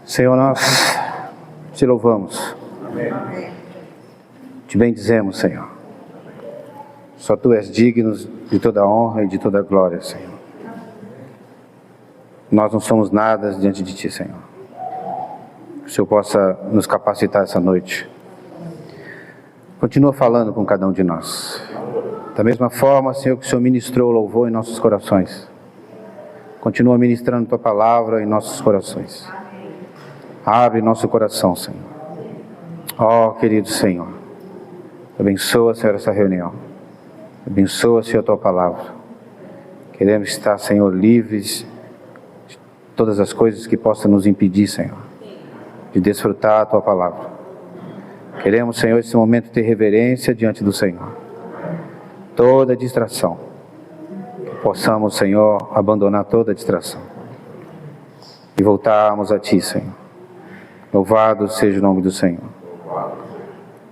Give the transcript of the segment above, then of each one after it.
Senhor, nós te louvamos. Amém. Te bendizemos, Senhor. Só Tu és digno de toda honra e de toda glória, Senhor. Nós não somos nada diante de Ti, Senhor. Que o Senhor possa nos capacitar essa noite. Continua falando com cada um de nós. Da mesma forma, Senhor, que o Senhor ministrou o louvor em nossos corações. Continua ministrando Tua palavra em nossos corações. Abre nosso coração, Senhor. Ó, querido Senhor, abençoa, Senhor, essa reunião. Abençoa, Senhor, a Tua palavra. Queremos estar, Senhor, livres de todas as coisas que possam nos impedir, Senhor, de desfrutar a Tua palavra. Queremos, Senhor, esse momento ter reverência diante do Senhor. Toda distração. Que possamos, Senhor, abandonar toda distração. E voltarmos a Ti, Senhor. Louvado seja o nome do Senhor.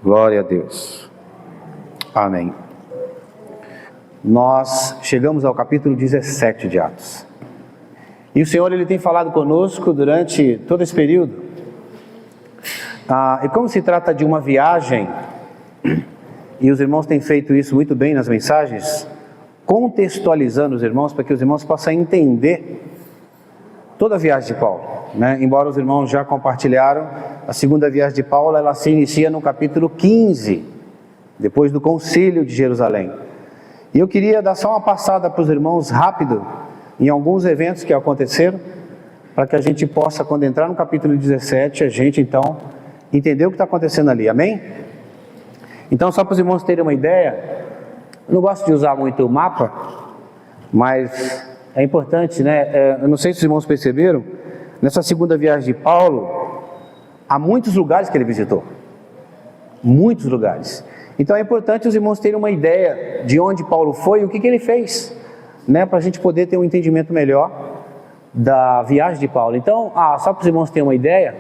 Glória a Deus. Amém. Nós chegamos ao capítulo 17 de Atos. E o Senhor, Ele tem falado conosco durante todo esse período. E como se trata de uma viagem, e os irmãos têm feito isso muito bem nas mensagens, contextualizando os irmãos, para que os irmãos possam entender toda a viagem de Paulo, né? Embora os irmãos já compartilharam, a segunda viagem de Paulo, ela se inicia no capítulo 15, depois do concílio de Jerusalém. E eu queria dar só uma passada para os irmãos rápido, em alguns eventos que aconteceram, para que a gente possa, quando entrar no capítulo 17, a gente então entender o que está acontecendo ali, amém? Então, só para os irmãos terem uma ideia, eu não gosto de usar muito o mapa, mas é importante, né? Eu não sei se os irmãos perceberam, nessa segunda viagem de Paulo, há muitos lugares que ele visitou. Muitos lugares. Então é importante os irmãos terem uma ideia de onde Paulo foi e o que ele fez, né? Para a gente poder ter um entendimento melhor da viagem de Paulo. Então, só para os irmãos terem uma ideia,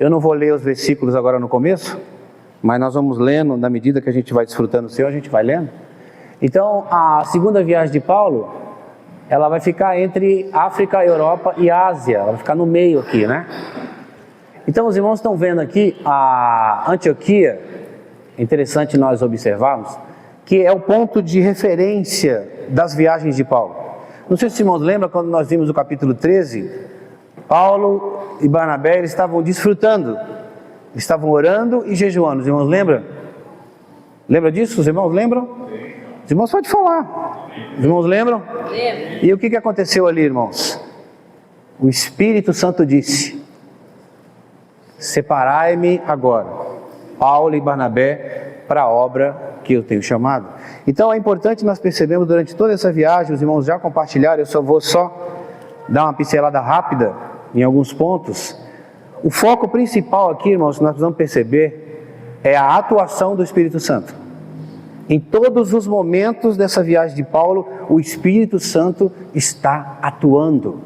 eu não vou ler os versículos agora no começo, mas nós vamos lendo, na medida que a gente vai desfrutando o Senhor, a gente vai lendo. Então, a segunda viagem de Paulo, ela vai ficar entre África, Europa e Ásia, ela vai ficar no meio aqui, né? Então os irmãos estão vendo aqui a Antioquia, é interessante nós observarmos, que é o ponto de referência das viagens de Paulo. Não sei se os irmãos lembram, quando nós vimos o capítulo 13, Paulo e Barnabé eles estavam desfrutando, estavam orando e jejuando, os irmãos lembram? Lembra disso? Os irmãos lembram? Os irmãos podem falar. Os irmãos lembram? Lembro. E o que aconteceu ali, irmãos? O Espírito Santo disse: separai-me agora, Paulo e Barnabé, para a obra que eu tenho chamado. Então é importante nós percebemos durante toda essa viagem, os irmãos já compartilharam, eu só vou dar uma pincelada rápida em alguns pontos. O foco principal aqui, irmãos, que nós precisamos perceber é a atuação do Espírito Santo. Em todos os momentos dessa viagem de Paulo, o Espírito Santo está atuando.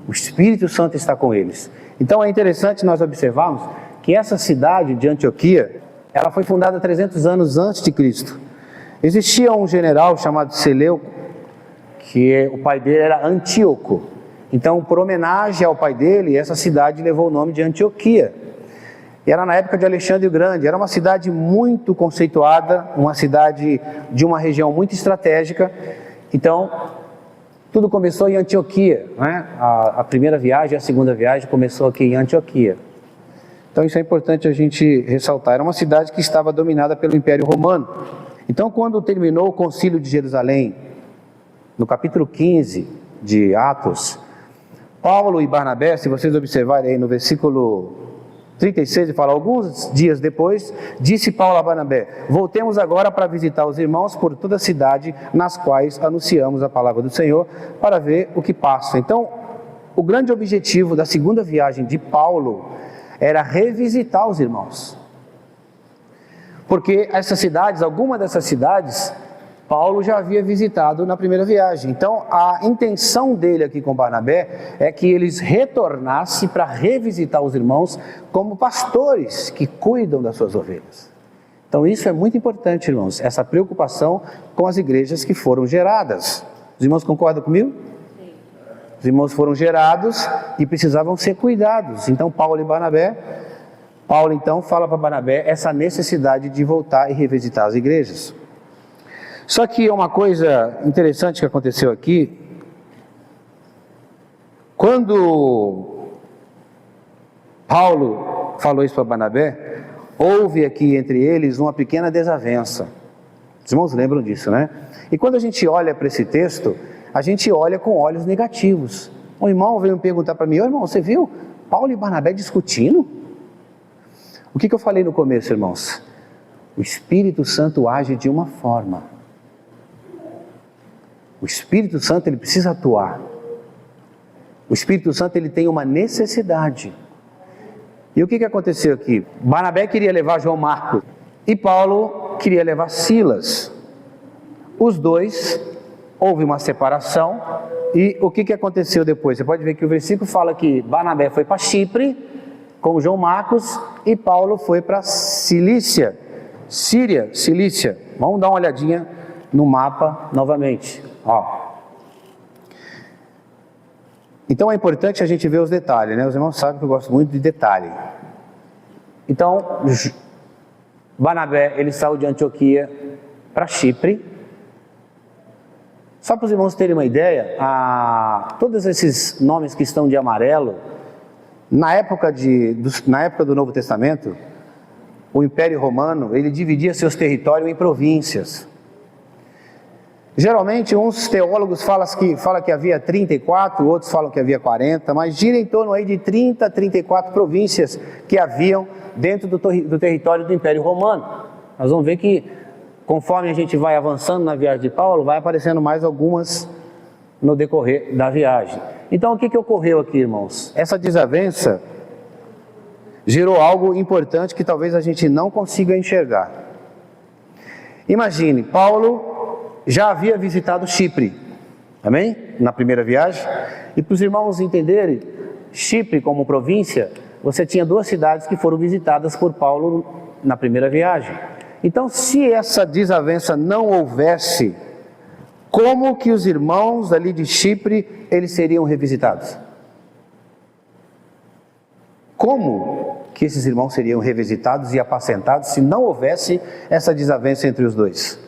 O Espírito Santo está com eles. Então é interessante nós observarmos que essa cidade de Antioquia, ela foi fundada 300 anos antes de Cristo. Existia um general chamado Seleuco, que o pai dele era Antíoco. Então, por homenagem ao pai dele, essa cidade levou o nome de Antioquia. E era na época de Alexandre o Grande, era uma cidade muito conceituada, uma cidade de uma região muito estratégica. Então, tudo começou em Antioquia, né? A primeira viagem, a segunda viagem começou aqui em Antioquia. Então isso é importante a gente ressaltar. Era uma cidade que estava dominada pelo Império Romano. Então quando terminou o concílio de Jerusalém, no capítulo 15 de Atos, Paulo e Barnabé, se vocês observarem aí no versículo 36, ele fala: alguns dias depois, disse Paulo a Barnabé: voltemos agora para visitar os irmãos por toda a cidade, nas quais anunciamos a palavra do Senhor, para ver o que passa. Então, o grande objetivo da segunda viagem de Paulo era revisitar os irmãos. Porque essas cidades, alguma dessas cidades, Paulo já havia visitado na primeira viagem. Então, a intenção dele aqui com Barnabé é que eles retornassem para revisitar os irmãos como pastores que cuidam das suas ovelhas. Então, isso é muito importante, irmãos, essa preocupação com as igrejas que foram geradas. Os irmãos concordam comigo? Sim. Os Os irmãos foram gerados e precisavam ser cuidados. Então Paulo então fala para Barnabé essa necessidade de voltar e revisitar as igrejas. Só que uma coisa interessante que aconteceu aqui, quando Paulo falou isso para Barnabé, houve aqui entre eles uma pequena desavença. Os irmãos lembram disso, né? E quando a gente olha para esse texto, a gente olha com olhos negativos. Um irmão veio me perguntar para mim: ô irmão, você viu Paulo e Barnabé discutindo? O que eu falei no começo, irmãos? O Espírito Santo age de uma forma. O Espírito Santo, ele precisa atuar. O Espírito Santo, ele tem uma necessidade. E o que aconteceu aqui? Barnabé queria levar João Marcos e Paulo queria levar Silas. Os dois, houve uma separação. E o que aconteceu depois? Você pode ver que o versículo fala que Barnabé foi para Chipre com João Marcos e Paulo foi para Cilícia. Vamos dar uma olhadinha no mapa novamente. Ó. Então é importante a gente ver os detalhes, né? Os irmãos sabem que eu gosto muito de detalhe. Então, Barnabé, ele saiu de Antioquia para Chipre. Só para os irmãos terem uma ideia, todos esses nomes que estão de amarelo, na época do Novo Testamento, o Império Romano, ele dividia seus territórios em províncias. Geralmente, uns teólogos falam que havia 34, outros falam que havia 40, mas gira em torno aí de 30, 34 províncias que haviam dentro do território do Império Romano. Nós vamos ver que, conforme a gente vai avançando na viagem de Paulo, vai aparecendo mais algumas no decorrer da viagem. Então, o que ocorreu aqui, irmãos? Essa desavença gerou algo importante que talvez a gente não consiga enxergar. Imagine, Paulo já havia visitado Chipre, amém? Na primeira viagem. E para os irmãos entenderem, Chipre como província, você tinha duas cidades que foram visitadas por Paulo na primeira viagem. Então, se essa desavença não houvesse, como que os irmãos ali de Chipre, eles seriam revisitados? Como que esses irmãos seriam revisitados e apacentados se não houvesse essa desavença entre os dois?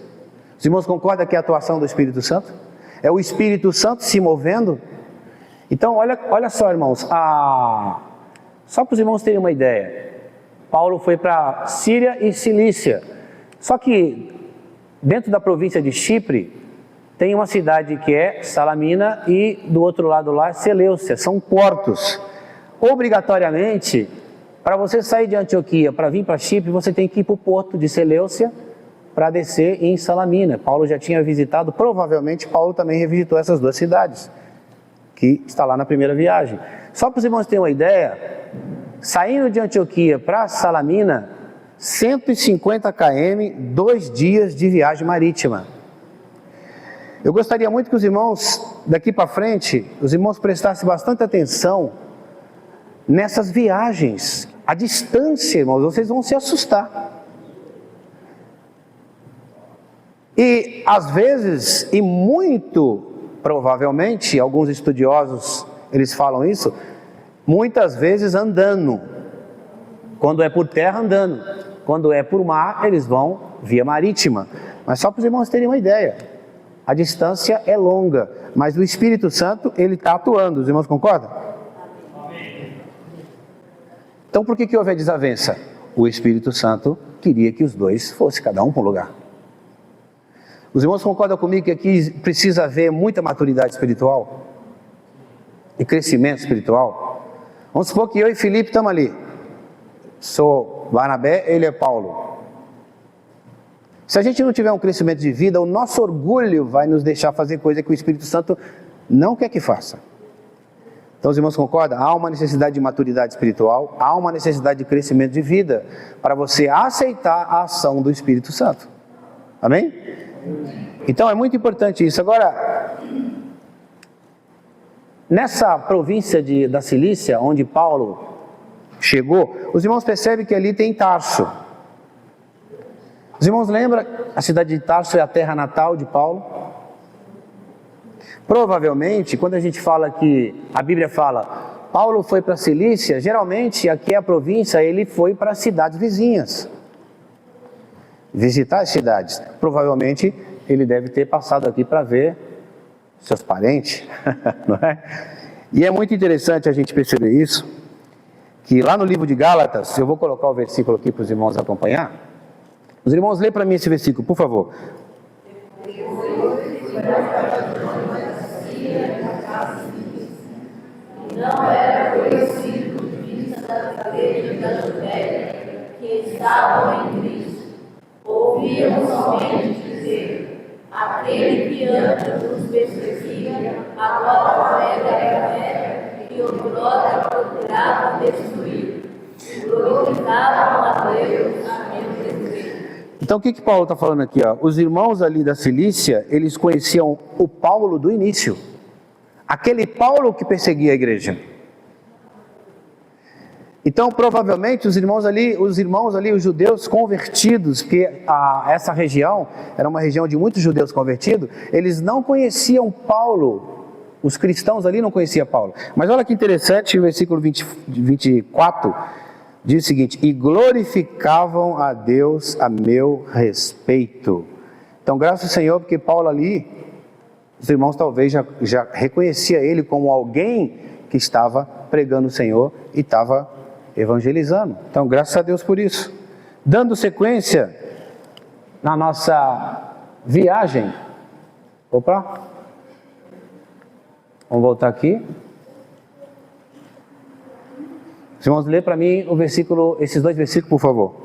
Os irmãos concordam que é a atuação do Espírito Santo? É o Espírito Santo se movendo? Então, olha só, irmãos, só para os irmãos terem uma ideia, Paulo foi para Síria e Cilícia, só que dentro da província de Chipre, tem uma cidade que é Salamina e do outro lado lá, Seleucia, são portos. Obrigatoriamente, para você sair de Antioquia para vir para Chipre, você tem que ir para o porto de Seleucia, para descer em Salamina. Paulo já tinha visitado, provavelmente Paulo também revisitou essas duas cidades, que está lá na primeira viagem. Só para os irmãos terem uma ideia, saindo de Antioquia para Salamina, 150 km, 2 dias de viagem marítima. Eu gostaria muito que os irmãos, daqui para frente, os irmãos prestassem bastante atenção nessas viagens. A distância, irmãos, vocês vão se assustar. E às vezes, e muito provavelmente, alguns estudiosos, eles falam isso, muitas vezes andando. Quando é por terra, andando. Quando é por mar, eles vão via marítima. Mas só para os irmãos terem uma ideia, a distância é longa, mas o Espírito Santo, ele está atuando. Os irmãos concordam? Então por que houve a desavença? O Espírito Santo queria que os dois fossem cada um para um lugar. Os irmãos concordam comigo que aqui precisa haver muita maturidade espiritual e crescimento espiritual? Vamos supor que eu e Felipe estamos ali. Sou Barnabé, ele é Paulo. Se a gente não tiver um crescimento de vida, o nosso orgulho vai nos deixar fazer coisa que o Espírito Santo não quer que faça. Então os irmãos concordam? Há uma necessidade de maturidade espiritual, há uma necessidade de crescimento de vida para você aceitar a ação do Espírito Santo. Amém? Então é muito importante isso. Agora, nessa província da Cilícia, onde Paulo chegou, os irmãos percebem que ali tem Tarso. Os irmãos lembram? A cidade de Tarso é a terra natal de Paulo. Provavelmente, quando a gente fala que a Bíblia fala, Paulo foi para a Cilícia, geralmente aqui é a província, ele foi para as cidades vizinhas, visitar as cidades. Provavelmente ele deve ter passado aqui para ver seus parentes, não é? E é muito interessante a gente perceber isso, que lá no livro de Gálatas, eu vou colocar o versículo aqui para os irmãos acompanhar. Os irmãos, lê para mim esse versículo, por favor. Não era conhecido de vista das igrejas da Judéia que estavam em Cristo. Ouviam somente dizer: aquele que antes nos perseguia, agora nega a fé, e outrora procurava destruir. Glorificavam a Deus a meu respeito. Então o que Paulo está falando aqui? Ó? Os irmãos ali da Cilícia, eles conheciam o Paulo do início. Aquele Paulo que perseguia a igreja. Então, provavelmente, os irmãos ali, os judeus convertidos, porque essa região era uma região de muitos judeus convertidos, eles não conheciam Paulo. Os cristãos ali não conheciam Paulo. Mas olha que interessante, o versículo 24 diz o seguinte: e glorificavam a Deus a meu respeito. Então, graças ao Senhor, porque Paulo ali, os irmãos talvez já reconhecia ele como alguém que estava pregando o Senhor e estava evangelizando. Então, graças a Deus por isso. Dando sequência na nossa viagem. Opa! Vamos voltar aqui. Os irmãos, lê para mim esses dois versículos, por favor.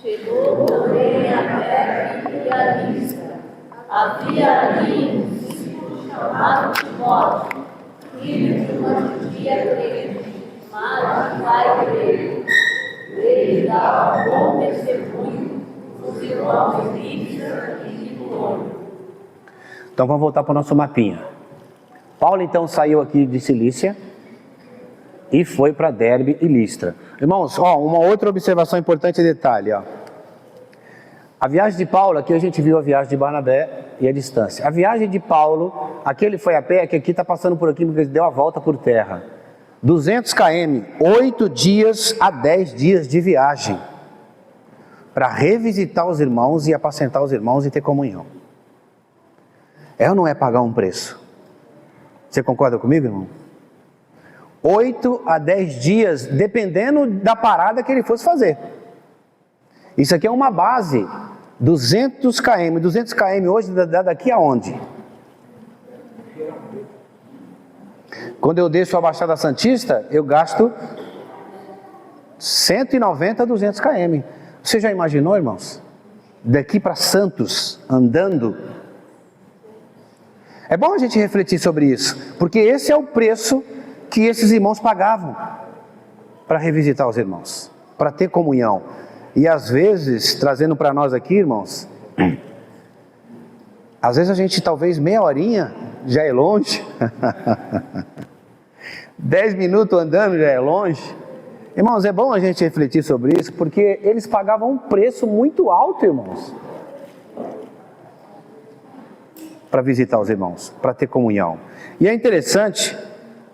Chegou também até Filipe e a Listra. Havia ali um discípulo chamado Timóteo, filho de uma judia crente, mas de pai grego. Ele dava bom testemunho dos irmãos de Listra e de Icônio. Então vamos voltar para o nosso mapinha. Paulo então saiu aqui de Cilícia e foi para Derbe e Listra. Irmãos, uma outra observação importante e detalhe, A viagem de Paulo, aqui a gente viu a viagem de Barnabé e a distância. A viagem de Paulo, aqui ele foi a pé, que aqui está passando por aqui, porque ele deu a volta por terra. 200 km, 8 dias a 10 dias de viagem, para revisitar os irmãos e apacentar os irmãos e ter comunhão. É ou não é pagar um preço? Você concorda comigo, irmão? 8 a 10 dias, dependendo da parada que ele fosse fazer. Isso aqui é uma base, 200 km. 200 km hoje dá daqui aonde? Quando eu desço a Baixada Santista, eu gasto 190 a 200 km. Você já imaginou, irmãos? Daqui para Santos, andando. É bom a gente refletir sobre isso, porque esse é o preço que esses irmãos pagavam para revisitar os irmãos, para ter comunhão. E às vezes, trazendo para nós aqui, irmãos, às vezes a gente talvez meia horinha já é longe, 10 minutos andando já é longe. Irmãos, é bom a gente refletir sobre isso, porque eles pagavam um preço muito alto, irmãos, para visitar os irmãos, para ter comunhão. E é interessante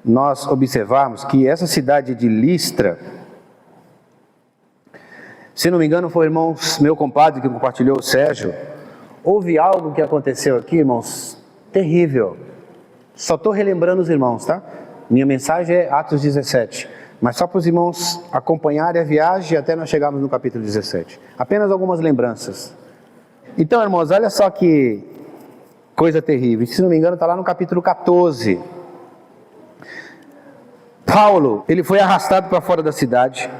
nós observarmos que essa cidade de Listra, se não me engano foi meu compadre que compartilhou, o Sérgio, houve algo que aconteceu aqui, irmãos, terrível. Só estou relembrando os irmãos, tá? Minha mensagem é Atos 17, mas só para os irmãos acompanharem a viagem até nós chegarmos no capítulo 17. Apenas algumas lembranças. Então, irmãos, olha só que coisa terrível. Se não me engano está lá no capítulo 14. Paulo, ele foi arrastado para fora da cidade,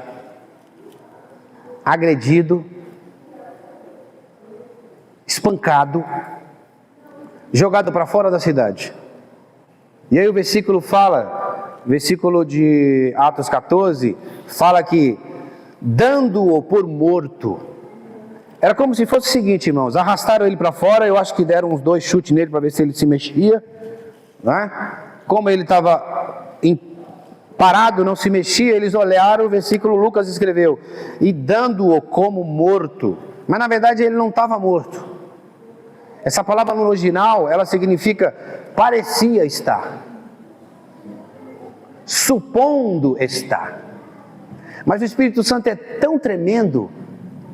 agredido, espancado, jogado para fora da cidade. E aí o versículo de Atos 14, fala que, dando-o por morto, era como se fosse o seguinte, irmãos, arrastaram ele para fora, eu acho que deram uns 2 chutes nele para ver se ele se mexia, né? Como ele estava parado, não se mexia, eles olharam, o versículo Lucas escreveu, e dando-o como morto, mas na verdade ele não estava morto, Essa palavra no original, ela significa parecia estar, supondo estar. Mas o Espírito Santo é tão tremendo,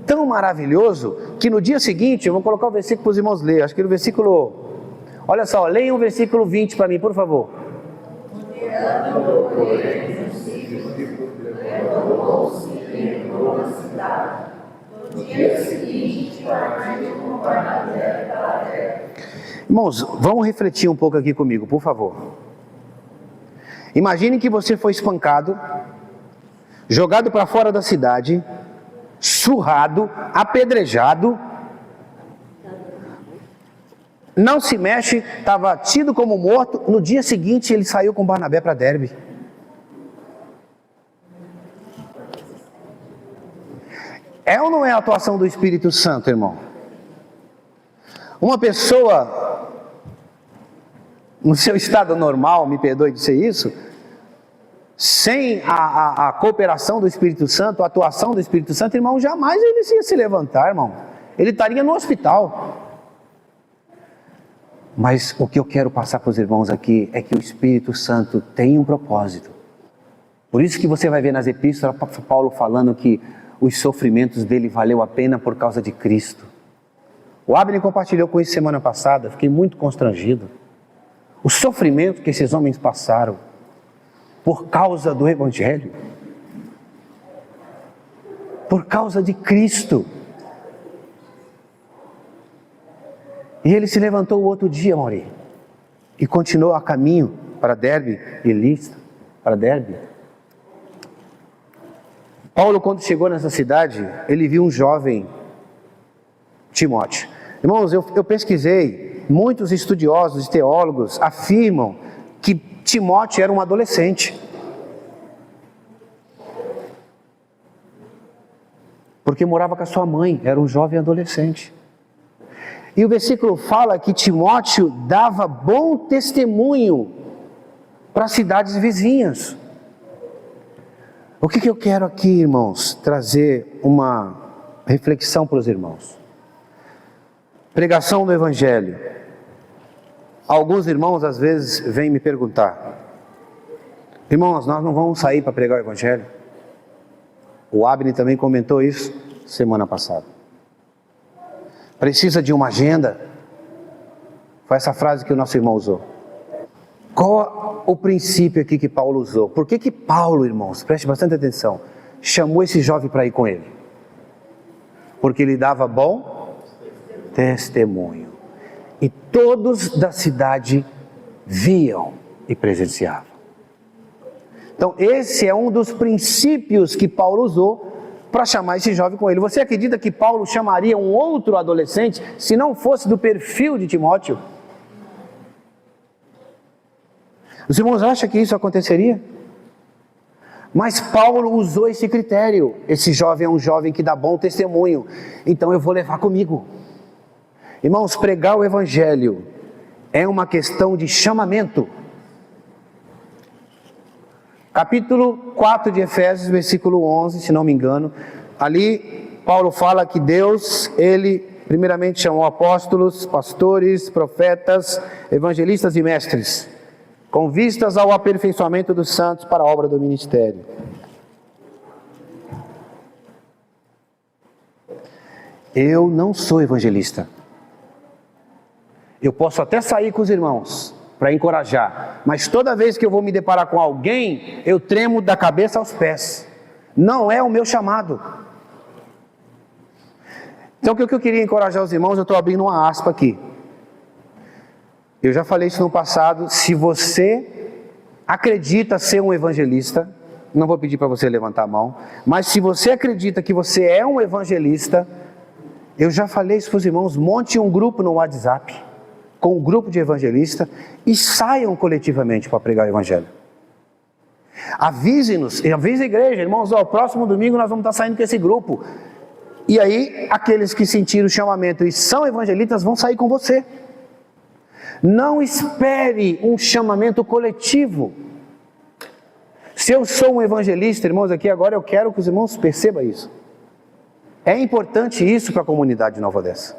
tão maravilhoso, que no dia seguinte, eu vou colocar o versículo para os irmãos lerem, acho que no versículo, olha só, leiam o versículo 20 para mim, por favor. Irmãos, vamos refletir um pouco aqui comigo, por favor. Imagine que você foi espancado, jogado para fora da cidade, surrado, apedrejado, não se mexe, estava tido como morto. No dia seguinte ele saiu com Barnabé para Derbe. É ou não é a atuação do Espírito Santo, irmão? Uma pessoa, no seu estado normal, me perdoe de ser isso, sem a cooperação do Espírito Santo, a atuação do Espírito Santo, irmão, jamais ele ia se levantar, irmão. Ele estaria no hospital. Mas o que eu quero passar para os irmãos aqui é que o Espírito Santo tem um propósito. Por isso que você vai ver nas epístolas Paulo falando que os sofrimentos dele valeu a pena por causa de Cristo. O Abner compartilhou com isso semana passada, fiquei muito constrangido. O sofrimento que esses homens passaram por causa do Evangelho, por causa de Cristo. E ele se levantou o outro dia, Mauri, e continuou a caminho para Derbe e Listra, para Derbe. Paulo, quando chegou nessa cidade, ele viu um jovem, Timóteo. Irmãos, eu pesquisei, muitos estudiosos e teólogos afirmam que Timóteo era um adolescente. Porque morava com a sua mãe, era um jovem adolescente. E o versículo fala que Timóteo dava bom testemunho para as cidades vizinhas. O que eu quero aqui, irmãos, trazer uma reflexão para os irmãos. Pregação do Evangelho. Alguns irmãos às vezes vêm me perguntar: irmãos, nós não vamos sair para pregar o Evangelho? O Abner também comentou isso semana passada. Precisa de uma agenda? Foi essa frase que o nosso irmão usou. Qual o princípio aqui que Paulo usou? Por que Paulo, irmãos, preste bastante atenção, chamou esse jovem para ir com ele? Porque ele dava bom testemunho. E todos da cidade viam e presenciavam. Então esse é um dos princípios que Paulo usou para chamar esse jovem com ele. Você acredita que Paulo chamaria um outro adolescente se não fosse do perfil de Timóteo? Os irmãos acham que isso aconteceria? Mas Paulo usou esse critério. Esse jovem é um jovem que dá bom testemunho, então eu vou levar comigo. Irmãos, pregar o Evangelho é uma questão de chamamento. Capítulo 4 de Efésios, versículo 11, se não me engano, ali Paulo fala que Deus, Ele primeiramente chamou apóstolos, pastores, profetas, evangelistas e mestres, com vistas ao aperfeiçoamento dos santos para a obra do ministério. Eu não sou evangelista. Eu posso até sair com os irmãos para encorajar, mas toda vez que eu vou me deparar com alguém, eu tremo da cabeça aos pés. Não é o meu chamado. Então o que eu queria encorajar os irmãos, eu estou abrindo uma aspa aqui. Eu já falei isso no passado, se você acredita ser um evangelista, não vou pedir para você levantar a mão, mas se você acredita que você é um evangelista, eu já falei isso para os irmãos, monte um grupo no WhatsApp, com um grupo de evangelistas, e saiam coletivamente para pregar o Evangelho. Avise-nos, avise a igreja, irmãos, ó, próximo domingo nós vamos estar saindo com esse grupo. E aí, aqueles que sentiram o chamamento e são evangelistas vão sair com você. Não espere um chamamento coletivo. Se eu sou um evangelista, irmãos, aqui agora eu quero que os irmãos percebam isso. É importante isso para a comunidade de Nova Odessa.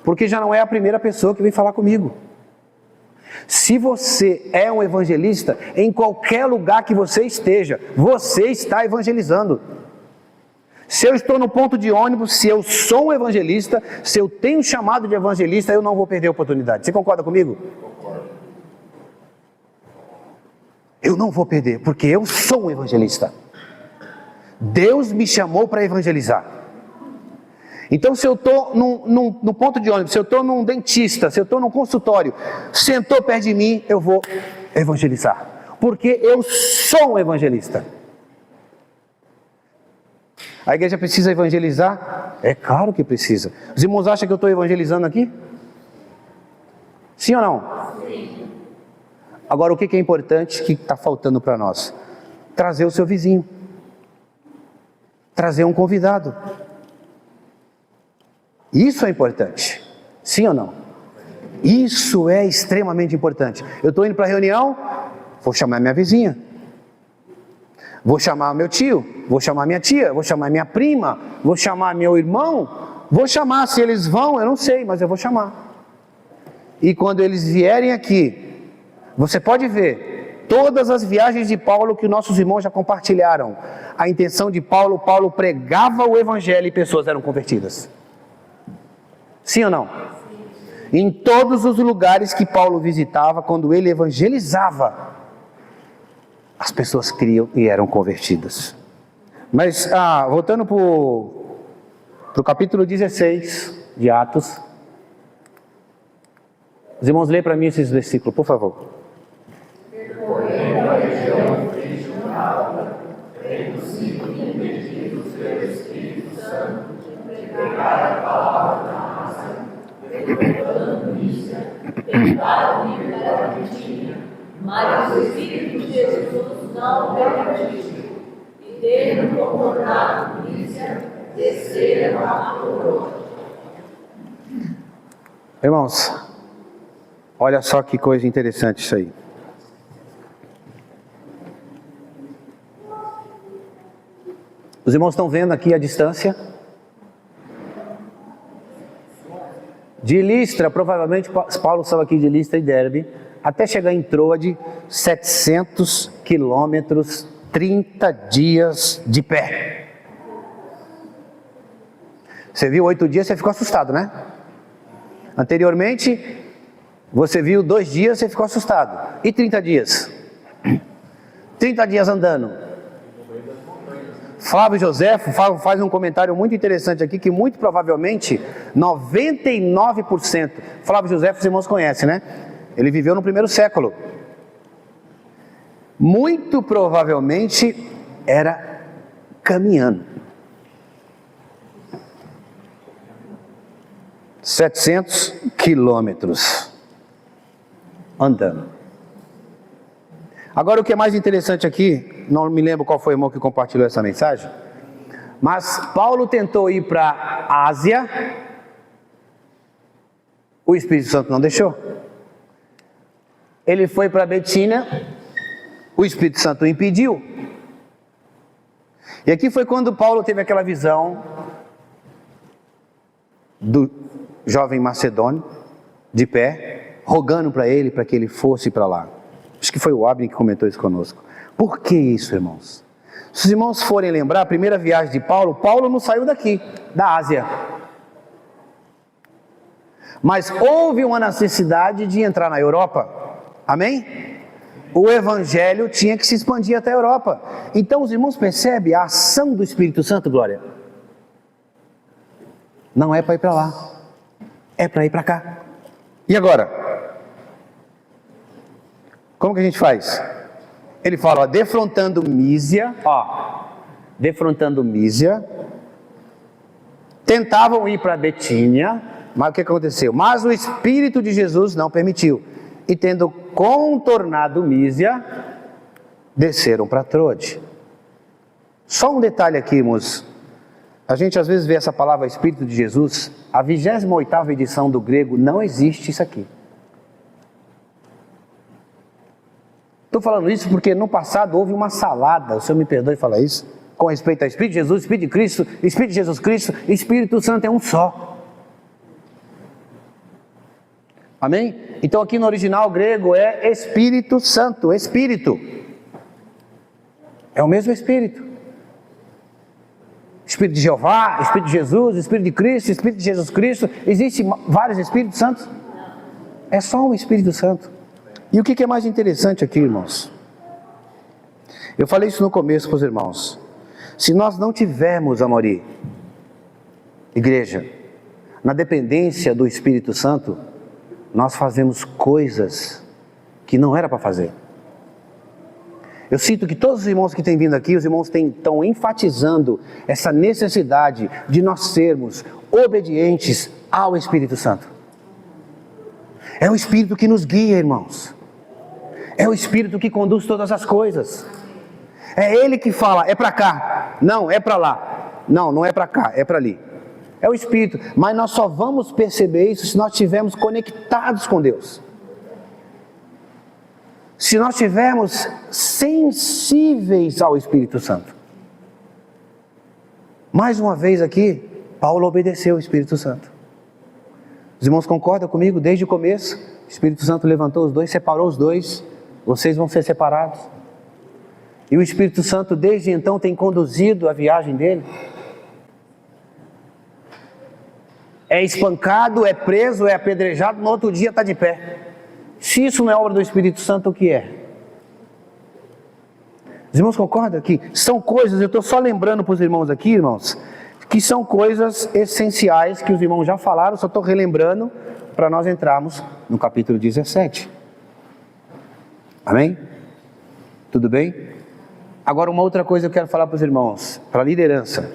porque já não é a primeira pessoa que vem falar comigo. Se você é um evangelista, em qualquer lugar que você esteja, você está evangelizando. Se eu estou no ponto de ônibus, se eu sou um evangelista, se eu tenho chamado de evangelista, eu não vou perder a oportunidade. Você concorda comigo? Concordo. Eu não vou perder, porque eu sou um evangelista. Deus me chamou para evangelizar. Então, se eu estou no ponto de ônibus, se eu estou num dentista, se eu estou num consultório, sentou perto de mim, eu vou evangelizar. Porque eu sou um evangelista. A igreja precisa evangelizar? É claro que precisa. Os irmãos acham que eu estou evangelizando aqui? Sim ou não? Sim. Agora, o que é importante que está faltando para nós? Trazer o seu vizinho. Trazer um convidado. Isso é importante. Sim ou não? Isso é extremamente importante. Eu estou indo para a reunião, vou chamar minha vizinha. Vou chamar meu tio, vou chamar minha tia, vou chamar minha prima, vou chamar meu irmão, vou chamar, se eles vão, eu não sei, mas eu vou chamar. E quando eles vierem aqui, você pode ver, todas as viagens de Paulo que nossos irmãos já compartilharam, a intenção de Paulo pregava o evangelho e pessoas eram convertidas. Sim ou não? Em todos os lugares que Paulo visitava, quando ele evangelizava, as pessoas criam e eram convertidas. Mas, voltando para o capítulo 16 de Atos. Os irmãos, lêem para mim esses versículos, por favor. Percorrendo a região regional, tendo sido impedidos pelo Espírito Santo de pregar a palavra na Ásia, frequentando Lícia, tentaram ir para a Bitínia, mas o Espírito de Jesus não permitiu, e tendo contornado Lícia, desceram a Troade. Irmãos, olha só que coisa interessante isso aí. Os irmãos estão vendo aqui a distância? De Listra, provavelmente Paulo estava aqui de Listra e Derbe, até chegar em Troade, 700 quilômetros, 30 dias de pé. Você viu 8 dias, você ficou assustado, né? Anteriormente, você viu 2 dias, você ficou assustado. E 30 dias? 30 dias andando. Flávio Joséfo faz um comentário muito interessante aqui, que muito provavelmente, 99%, Flávio Joséfo os irmãos conhecem, né? Ele viveu no 1º século. Muito provavelmente era caminhando. 700 quilômetros andando. Agora, o que é mais interessante aqui, não me lembro qual foi o irmão que compartilhou essa mensagem, mas Paulo tentou ir para a Ásia, o Espírito Santo não deixou. Ele foi para Betínia, o Espírito Santo o impediu. E aqui foi quando Paulo teve aquela visão do jovem macedônio, de pé, rogando para ele, para que ele fosse para lá. Acho que foi o Abner que comentou isso conosco. Por que isso, irmãos? Se os irmãos forem lembrar, a primeira viagem de Paulo, Paulo não saiu daqui, da Ásia. Mas houve uma necessidade de entrar na Europa. Amém? O evangelho tinha que se expandir até a Europa. Então os irmãos percebem a ação do Espírito Santo, Glória? Não é para ir para lá, é para ir para cá. E agora? Como que a gente faz? Ele fala, defrontando Mísia, tentavam ir para Betínia, mas o que aconteceu? Mas o Espírito de Jesus não permitiu. E tendo contornado Mísia, desceram para Troade. Só um detalhe aqui, irmãos. A gente às vezes vê essa palavra Espírito de Jesus, a 28ª edição do grego não existe isso aqui. Estou falando isso porque no passado houve uma salada, o Senhor me perdoe falar isso, com respeito ao Espírito de Jesus, Espírito de Cristo, Espírito de Jesus Cristo, Espírito Santo é um só. Amém? Então aqui no original grego é Espírito Santo, Espírito. É o mesmo Espírito. Espírito de Jeová, Espírito de Jesus, Espírito de Cristo, Espírito de Jesus Cristo. Existem vários Espíritos Santos? É só um Espírito Santo. E o que é mais interessante aqui, irmãos? Eu falei isso no começo para os irmãos. Se nós não tivermos, Amori, igreja, na dependência do Espírito Santo, nós fazemos coisas que não era para fazer. Eu sinto que todos os irmãos que têm vindo aqui, os irmãos estão enfatizando essa necessidade de nós sermos obedientes ao Espírito Santo. É o Espírito que nos guia, irmãos. É o Espírito que conduz todas as coisas. É Ele que fala, é para cá, não, é para lá. Não, não é para cá, é para ali. É o Espírito, mas nós só vamos perceber isso se nós estivermos conectados com Deus. Se nós estivermos sensíveis ao Espírito Santo. Mais uma vez aqui, Paulo obedeceu ao Espírito Santo. Os irmãos concordam comigo? Desde o começo, o Espírito Santo levantou os dois, separou os dois. Vocês vão ser separados. E o Espírito Santo desde então tem conduzido a viagem dele. É espancado, é preso, é apedrejado, no outro dia está de pé. Se isso não é obra do Espírito Santo, o que é? Os irmãos concordam aqui? São coisas, eu estou só lembrando para os irmãos aqui, irmãos, que são coisas essenciais que os irmãos já falaram, só estou relembrando para nós entrarmos no capítulo 17. Amém? Tudo bem? Agora uma outra coisa eu quero falar para os irmãos, para a liderança.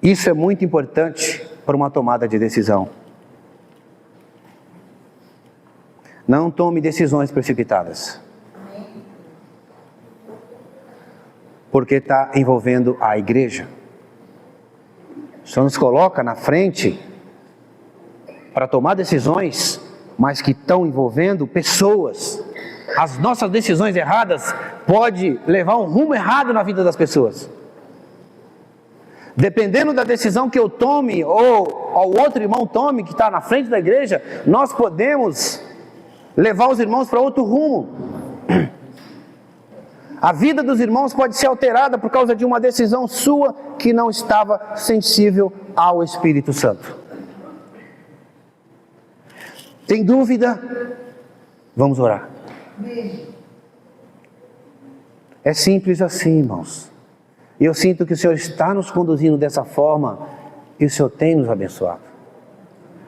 Isso é muito importante para uma tomada de decisão. Não tome decisões precipitadas. Porque está envolvendo a igreja. O Senhor nos coloca na frente para tomar decisões, mas que estão envolvendo pessoas. As nossas decisões erradas podem levar um rumo errado na vida das pessoas. Dependendo da decisão que eu tome, ou o outro irmão tome, que está na frente da igreja, nós podemos levar os irmãos para outro rumo. A vida dos irmãos pode ser alterada por causa de uma decisão sua que não estava sensível ao Espírito Santo. Tem dúvida? Vamos orar. É simples assim, irmãos. E eu sinto que o Senhor está nos conduzindo dessa forma e o Senhor tem nos abençoado.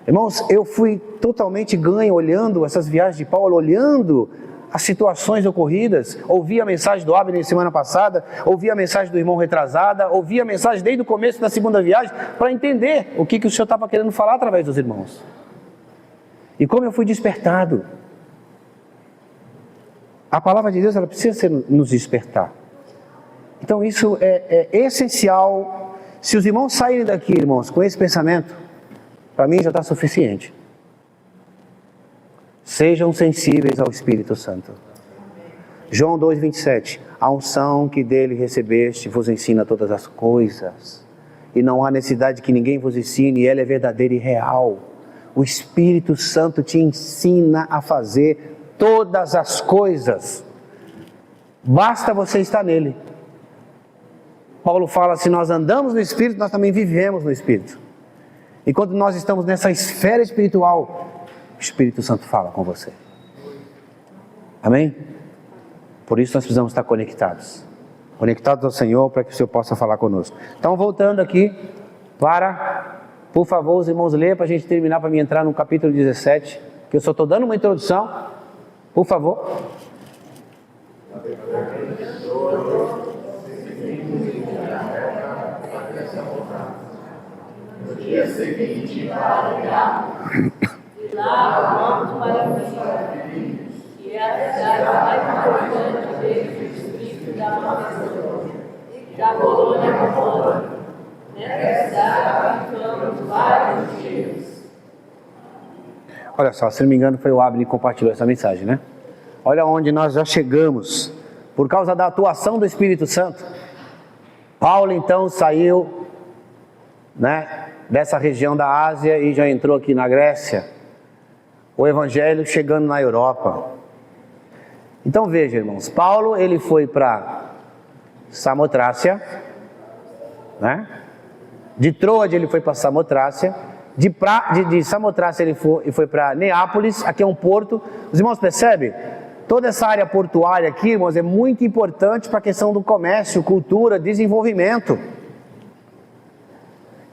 Irmãos, eu fui totalmente ganho olhando essas viagens de Paulo, olhando as situações ocorridas. Ouvi a mensagem do Abner semana passada, ouvi a mensagem do irmão retrasada, ouvi a mensagem desde o começo da segunda viagem, para entender o que o Senhor estava querendo falar através dos irmãos. E como eu fui despertado. A palavra de Deus, ela precisa nos despertar. Então isso é essencial. Se os irmãos saírem daqui, irmãos, com esse pensamento, para mim já está suficiente. Sejam sensíveis ao Espírito Santo. João 2,27. A unção que dele recebeste vos ensina todas as coisas. E não há necessidade que ninguém vos ensine, ela é verdadeira e real. O Espírito Santo te ensina a fazer todas as coisas. Basta você estar nele. Paulo fala, se nós andamos no Espírito, nós também vivemos no Espírito. E quando nós estamos nessa esfera espiritual, o Espírito Santo fala com você. Amém? Por isso nós precisamos estar conectados. Conectados ao Senhor, para que o Senhor possa falar conosco. Então, voltando aqui para, por favor, os irmãos leiam para a gente terminar, para mim entrar no capítulo 17, que eu só estou dando uma introdução. Por favor. No dia seguinte, e lá vamos para Filipe, que é a cidade mais importante desde o distrito da colônia romana. Nessa cidade ficamos vários dias. Olha só, se não me engano foi o Abner que compartilhou essa mensagem, né? Olha onde nós já chegamos, por causa da atuação do Espírito Santo. Paulo então saiu, né, dessa região da Ásia e já entrou aqui na Grécia. O evangelho chegando na Europa. Então veja, irmãos, Paulo ele foi para Samotrácia, né? De Troade ele foi para Samotrácia, de Samotrácia ele foi para Neápolis, aqui é um porto. Os irmãos percebem? Toda essa área portuária aqui, irmãos, é muito importante para a questão do comércio, cultura, desenvolvimento.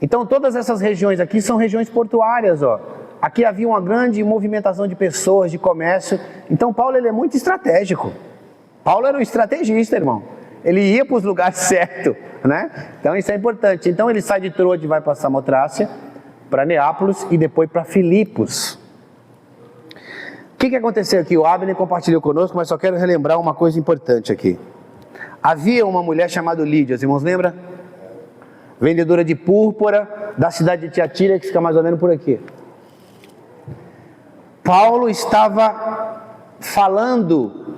Então todas essas regiões aqui são regiões portuárias, ó. Aqui havia uma grande movimentação de pessoas, de comércio. Então Paulo ele é muito estratégico. Paulo era um estrategista, irmão. Ele ia para os lugares certos, né? Então isso é importante. Então ele sai de Troade e vai para Samotrácia, para Neápolis e depois para Filipos. O que aconteceu aqui? O Abner compartilhou conosco, mas só quero relembrar uma coisa importante aqui. Havia uma mulher chamada Lídia, os irmãos lembram? Vendedora de púrpura da cidade de Tiatira, que fica mais ou menos por aqui. Paulo estava falando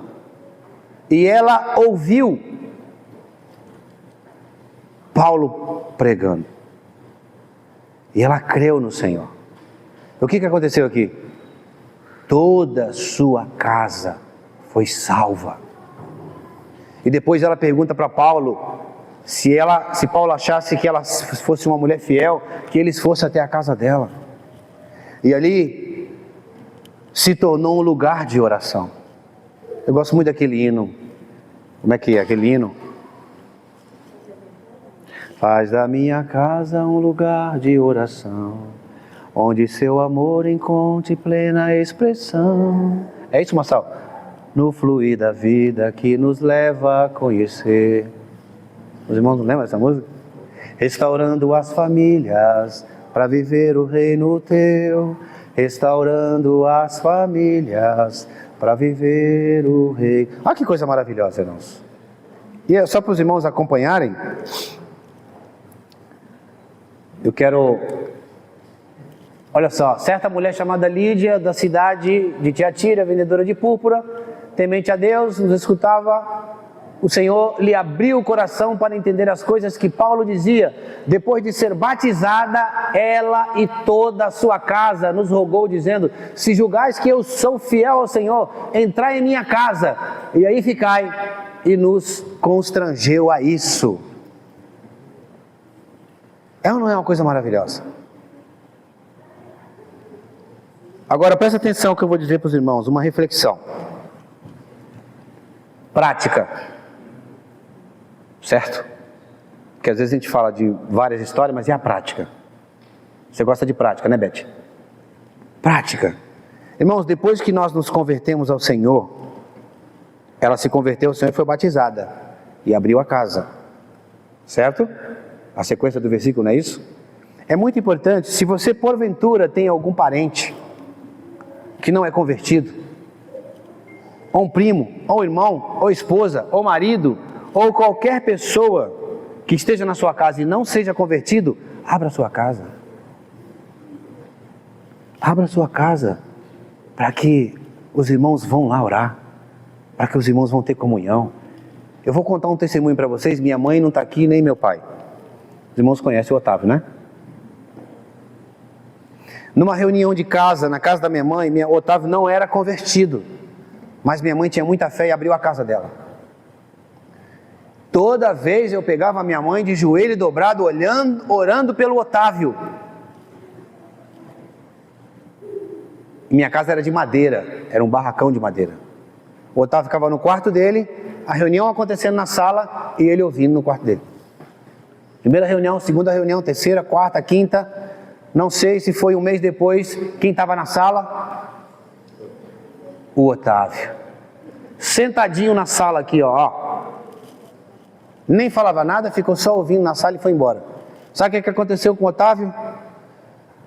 e ela ouviu Paulo pregando. E ela creu no Senhor. O que aconteceu aqui? Toda a sua casa foi salva. E depois ela pergunta para Paulo se Paulo achasse que ela fosse uma mulher fiel, que eles fossem até a casa dela. E ali se tornou um lugar de oração. Eu gosto muito daquele hino. Como é que é aquele hino? Faz da minha casa um lugar de oração, onde seu amor encontre plena expressão. É isso, Marçal? No fluir da vida que nos leva a conhecer. Os irmãos não lembram dessa música? Restaurando as famílias para viver o reino teu. Restaurando as famílias para viver o reino. Olha que coisa maravilhosa, irmãos. E é só para os irmãos acompanharem. Eu quero... Olha só, certa mulher chamada Lídia, da cidade de Tiatira, vendedora de púrpura, temente a Deus, nos escutava. O Senhor lhe abriu o coração para entender as coisas que Paulo dizia. Depois de ser batizada, ela e toda a sua casa nos rogou, dizendo: se julgais que eu sou fiel ao Senhor, entrai em minha casa, e aí ficai. E nos constrangeu a isso. É ou não é uma coisa maravilhosa? Agora presta atenção que eu vou dizer para os irmãos, uma reflexão prática, certo? Porque às vezes a gente fala de várias histórias, mas e a prática? Você gosta de prática, né, Beth? Prática. Irmãos, depois que nós nos convertemos ao Senhor, ela se converteu ao Senhor e foi batizada e abriu a casa, certo? A sequência do versículo não é isso? É muito importante, se você porventura tem algum parente que não é convertido, ou um primo, ou irmão, ou esposa, ou marido, ou qualquer pessoa que esteja na sua casa e não seja convertido, abra a sua casa. Abra a sua casa, para que os irmãos vão lá orar, para que os irmãos vão ter comunhão. Eu vou contar um testemunho para vocês, minha mãe não está aqui, nem meu pai. Os irmãos conhecem o Otávio, né? Numa reunião de casa, na casa da minha mãe, o Otávio não era convertido, mas minha mãe tinha muita fé e abriu a casa dela. Toda vez eu pegava a minha mãe de joelho dobrado, orando pelo Otávio. E minha casa era de madeira, era um barracão de madeira. O Otávio ficava no quarto dele, a reunião acontecendo na sala e ele ouvindo no quarto dele. Primeira reunião, segunda reunião, terceira, quarta, quinta. Não sei se foi um mês depois, quem estava na sala? O Otávio. Sentadinho na sala aqui, ó. Nem falava nada, ficou só ouvindo na sala e foi embora. Sabe o que aconteceu com o Otávio?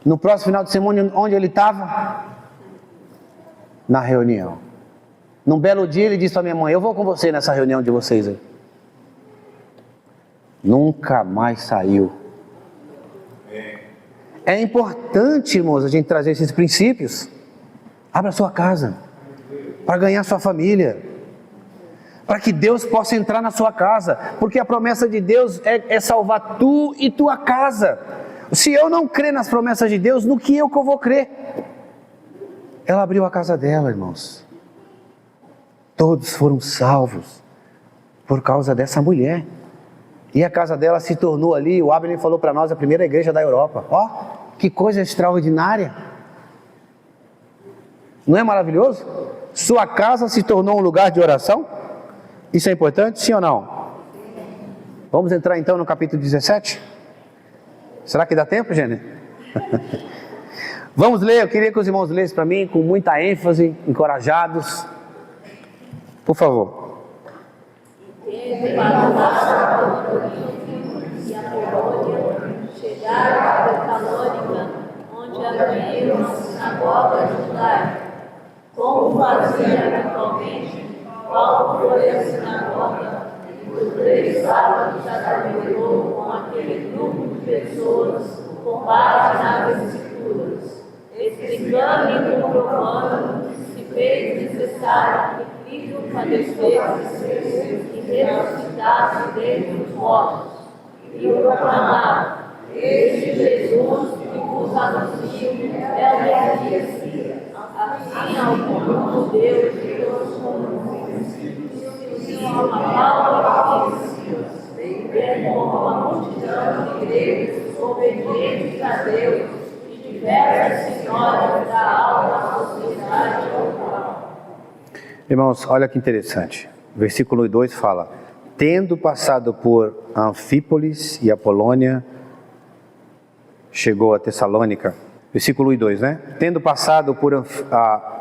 No próximo final de semana, onde ele estava? Na reunião. Num belo dia ele disse para minha mãe: eu vou com você nessa reunião de vocês aí. Nunca mais saiu. É importante, irmãos, a gente trazer esses princípios. Abra sua casa, para ganhar sua família, para que Deus possa entrar na sua casa, porque a promessa de Deus é salvar tu e tua casa. Se eu não crer nas promessas de Deus, no que eu vou crer? Ela abriu a casa dela, irmãos. Todos foram salvos por causa dessa mulher. E a casa dela se tornou ali, o Abner falou para nós, a primeira igreja da Europa. Ó, que coisa extraordinária. Não é maravilhoso? Sua casa se tornou um lugar de oração? Isso é importante, sim ou não? Vamos entrar então no capítulo 17? Será que dá tempo, gente? Vamos ler, eu queria que os irmãos lessem para mim com muita ênfase, encorajados. Por favor. Chegaram a Tessalônica, onde havia uma sinagoga judaica. Como fazia habitualmente, Paulo foi à sinagoga e por 3 sábados já trabalhou com aquele grupo de pessoas com base nas Escrituras, explicando e comprovando que se fez necessário que Cristo padecesse e ressuscitasse dentre os mortos, e proclamava: este Jesus que vos anuncio é o Messias. Assim, alguns judeus e outros se uma palavra bem como uma multidão de gregos obedientes a Deus e diversas senhoras da alta sociedade local. Irmãos, olha que interessante. Versículo 2 fala: tendo passado por Anfípolis e Apolônia, chegou a Tessalônica. Versículo 2, né? Tendo passado por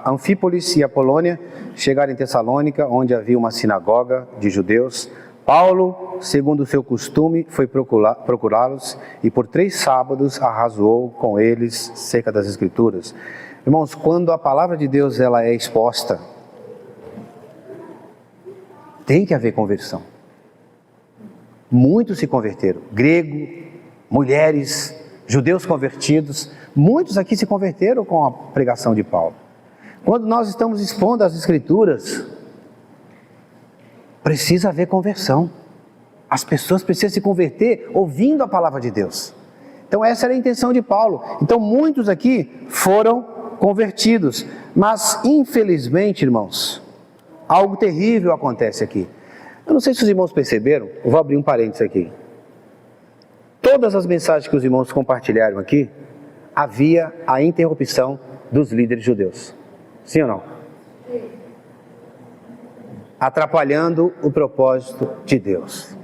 Anfípolis e Apolônia, chegaram em Tessalônica, onde havia uma sinagoga de judeus. Paulo, segundo o seu costume, foi procurá-los e por 3 sábados arrazoou com eles cerca das Escrituras. Irmãos, quando a palavra de Deus ela é exposta, tem que haver conversão. Muitos se converteram, grego, mulheres, judeus convertidos, muitos aqui se converteram com a pregação de Paulo. Quando nós estamos expondo as Escrituras, precisa haver conversão. As pessoas precisam se converter ouvindo a palavra de Deus. Então essa era a intenção de Paulo. Então muitos aqui foram convertidos, mas infelizmente, irmãos, algo terrível acontece aqui. Eu não sei se os irmãos perceberam, eu vou abrir um parênteses aqui. Todas as mensagens que os irmãos compartilharam aqui, havia a interrupção dos líderes judeus. Sim ou não? Sim. Atrapalhando o propósito de Deus.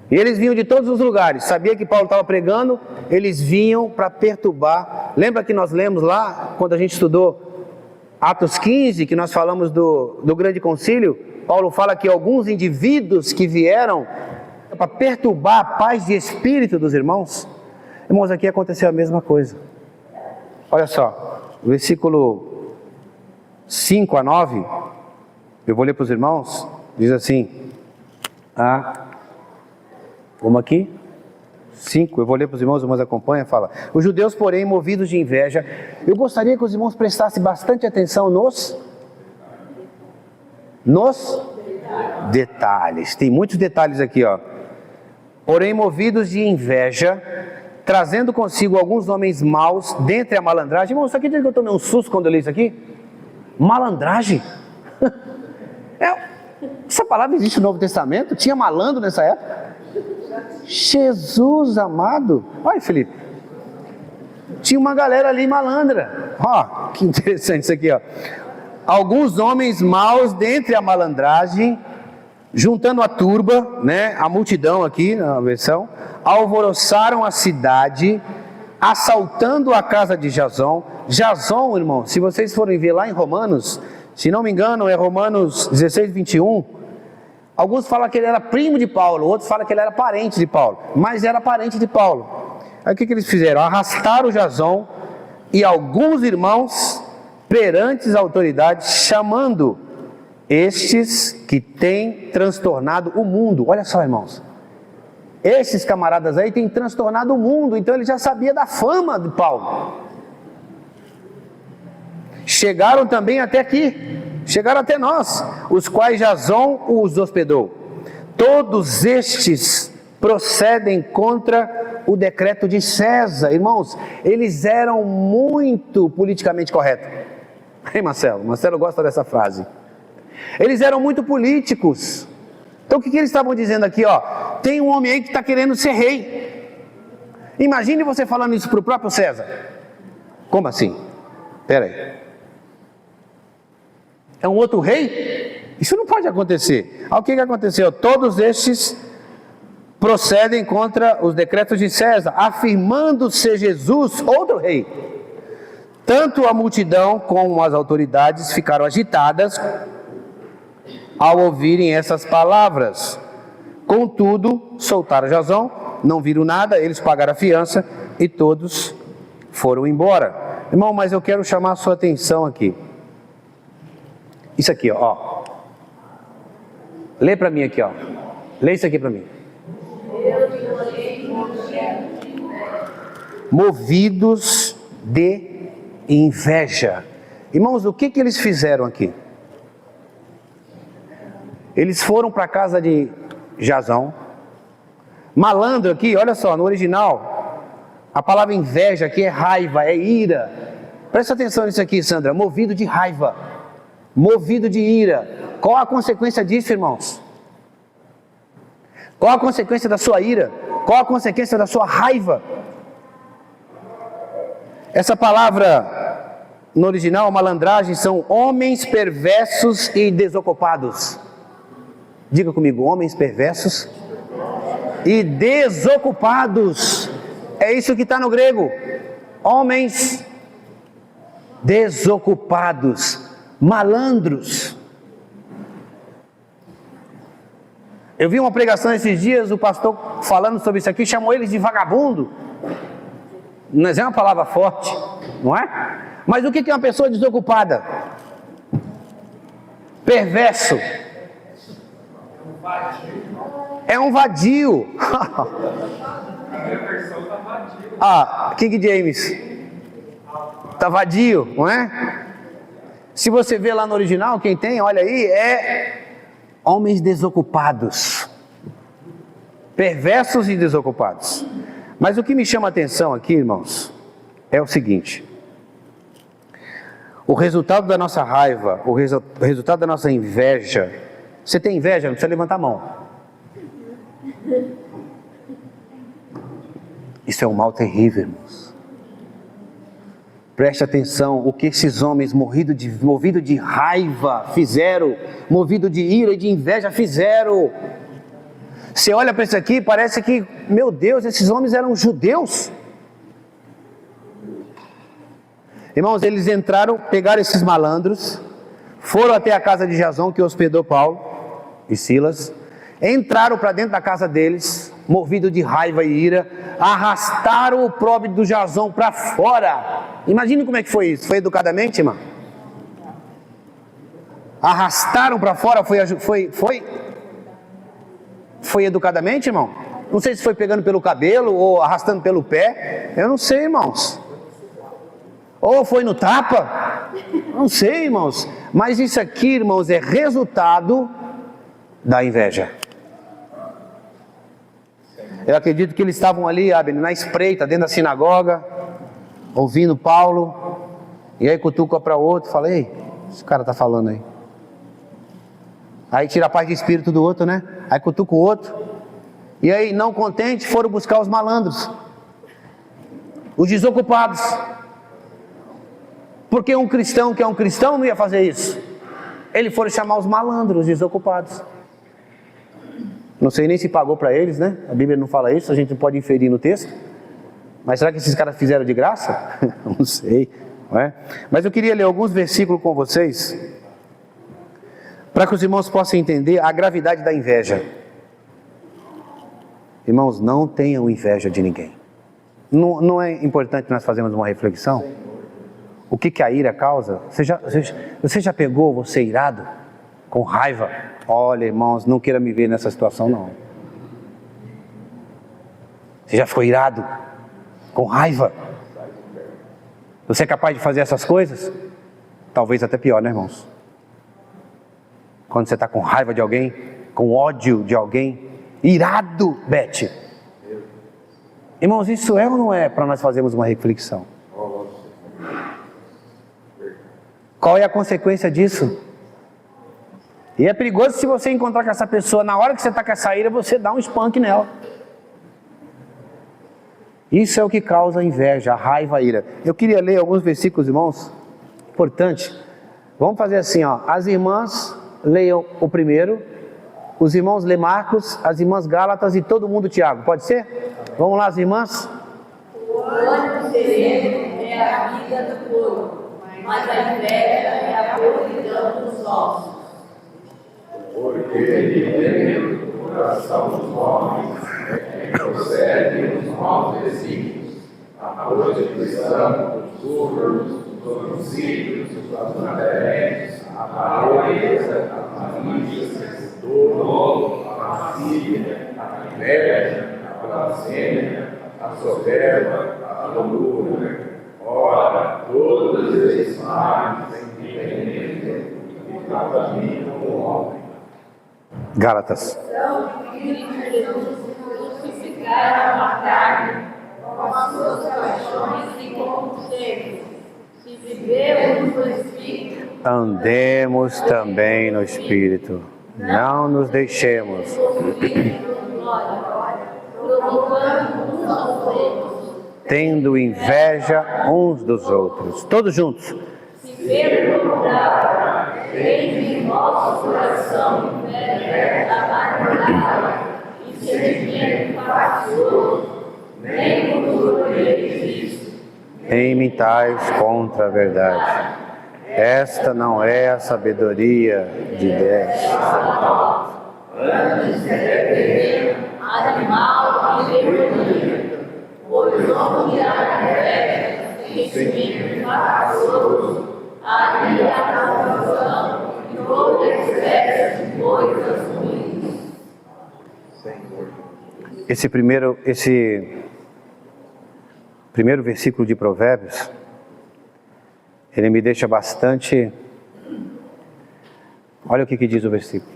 E eles vinham de todos os lugares. Sabia que Paulo estava pregando, eles vinham para perturbar. Lembra que nós lemos lá, quando a gente estudou Atos 15, que nós falamos do grande concílio? Paulo fala que alguns indivíduos que vieram para perturbar a paz de espírito dos irmãos. Irmãos, aqui aconteceu a mesma coisa. Olha só, versículo 5 a 9, eu vou ler para os irmãos, diz assim, vamos aqui, 5, eu vou ler para os irmãos acompanham, fala: os judeus, porém, movidos de inveja, eu gostaria que os irmãos prestassem bastante atenção nos detalhes, tem muitos detalhes aqui, ó. Porém, movidos de inveja, trazendo consigo alguns homens maus dentre a malandragem. Irmão, isso aqui diz que eu tomei um susto quando eu li isso aqui? Malandragem? Essa palavra existe no Novo Testamento? Tinha malandro nessa época? Jesus amado! Olha, Felipe, tinha uma galera ali malandra. Ó, que interessante isso aqui, ó. Alguns homens maus dentre a malandragem, juntando a turba, né, a multidão aqui na versão, alvoroçaram a cidade, assaltando a casa de Jason. Jason, irmão, se vocês forem ver lá em Romanos, se não me engano é Romanos 16, 21, alguns falam que ele era primo de Paulo, outros falam que ele era parente de Paulo, mas era parente de Paulo. Aí o que eles fizeram? Arrastaram Jason e alguns irmãos perante as autoridades, chamando estes que têm transtornado o mundo. Olha só, irmãos, esses camaradas aí têm transtornado o mundo, então ele já sabia da fama de Paulo. Chegaram também até aqui, chegaram até nós, os quais Jason os hospedou. Todos estes procedem contra o decreto de César. Irmãos, eles eram muito politicamente corretos. Ei, Marcelo? Marcelo gosta dessa frase. Eles eram muito políticos. Então o que eles estavam dizendo aqui? Tem um homem aí que está querendo ser rei. Imagine você falando isso para o próprio César. Como assim? Espera aí. É um outro rei? Isso não pode acontecer. O que aconteceu? Todos estes procedem contra os decretos de César, afirmando ser Jesus outro rei. Tanto a multidão como as autoridades ficaram agitadas ao ouvirem essas palavras. Contudo, soltaram Jasão, não viram nada, eles pagaram a fiança e todos foram embora. Irmão, mas eu quero chamar a sua atenção aqui. Isso aqui, ó. Lê para mim aqui, ó. Lê isso aqui para mim. Movidos de inveja. Irmãos, o que eles fizeram aqui? Eles foram para a casa de Jasão. Malandro aqui, olha só, no original, a palavra inveja aqui é raiva, é ira. Presta atenção nisso aqui, Sandra. Movido de raiva, movido de ira. Qual a consequência disso, irmãos? Qual a consequência da sua ira? Qual a consequência da sua raiva? Essa palavra no original, malandragem, são homens perversos e desocupados. Diga comigo, homens perversos e desocupados. É isso que está no grego. Homens desocupados, malandros. Eu vi uma pregação esses dias, o pastor falando sobre isso aqui, chamou eles de vagabundo. Mas é uma palavra forte, não é? Mas o que é uma pessoa desocupada? Perverso. É um vadio. King James. Está vadio, não é? Se você vê lá no original, quem tem, olha aí, é homens desocupados. Perversos e desocupados. Mas o que me chama a atenção aqui, irmãos, é o seguinte. O resultado da nossa raiva, o resultado da nossa inveja. Você tem inveja? Não precisa levantar a mão. Isso é um mal terrível, irmãos. Preste atenção, o que esses homens movidos de raiva fizeram, movidos de ira e de inveja fizeram. Você olha para isso aqui, parece que, meu Deus, esses homens eram judeus. Irmãos, eles entraram, pegaram esses malandros, foram até a casa de Jasão, que hospedou Paulo e Silas, entraram para dentro da casa deles, movido de raiva e ira, arrastaram o próprio do Jasão para fora. Imagine como é que foi isso. Foi educadamente, irmão? Arrastaram para fora, foi educadamente, irmão? Não sei se foi pegando pelo cabelo ou arrastando pelo pé. Eu não sei, irmãos. Ou foi no tapa? Não sei, irmãos. Mas isso aqui, irmãos, é resultado da inveja. Eu acredito que eles estavam ali, Abner, na espreita, dentro da sinagoga, ouvindo Paulo, e aí cutuca para o outro, fala, ei, esse cara está falando aí. Aí tira a paz de espírito do outro, né? Aí cutuca o outro, e aí, não contente, foram buscar os malandros, os desocupados. Porque um cristão que é um cristão não ia fazer isso. Eles foram chamar os malandros, os desocupados. Não sei nem se pagou para eles, né? A Bíblia não fala isso, a gente não pode inferir no texto. Mas será que esses caras fizeram de graça? Não sei, não é? Mas eu queria ler alguns versículos com vocês, para que os irmãos possam entender a gravidade da inveja. Irmãos, não tenham inveja de ninguém. Não é importante nós fazermos uma reflexão? O que a ira causa? Você já pegou você irado? Com raiva? Olha, irmãos, não queira me ver nessa situação, não. Você já ficou irado? Com raiva? Você é capaz de fazer essas coisas? Talvez até pior, né, irmãos? Quando você está com raiva de alguém, com ódio de alguém, irado, Beth. Irmãos, isso é ou não é para nós fazermos uma reflexão? Qual é a consequência disso? E é perigoso se você encontrar com essa pessoa, na hora que você está com essa ira, você dá um espanque nela. Isso é o que causa a inveja, a raiva, a ira. Eu queria ler alguns versículos, irmãos, importante. Vamos fazer assim, ó. As irmãs leiam o primeiro, os irmãos lê Marcos, as irmãs Gálatas e todo mundo Tiago. Pode ser? Vamos lá, as irmãs? O ânimo sereno é a vida do corpo, mas a inveja é a podridão dos ossos. Porque de dentro do coração dos homens é que procedem os maus desígnios, a prostituição, os furtos, os homicídios, os adultérios, a avareza, a malícia, o dolo, a lascívia, a inveja, a blasfêmia, a soberba, a loucura. Ora, todos esses males têm e contaminam o homem. Gálatas. Então, Cristo Jesus crucificaram a carne com as suas paixões e conselhos. Se vivemos no Espírito, Andemos também no Espírito. Não nos deixemos. provocando uns aos outros. Tendo inveja uns dos outros. Todos juntos. Se perguntar, tem em vosso coração inveja amargurada e sentimento facioso, nem vos glorieis disso. Em imitais contra a verdade. Esta não é a sabedoria de Deus. Antes é animal e rebeldia, pois onde há inveja, sentimento facioso, ali há confusão e toda espécie de coisas ruins. Esse primeiro versículo de Provérbios, ele me deixa bastante... Olha o que diz o versículo.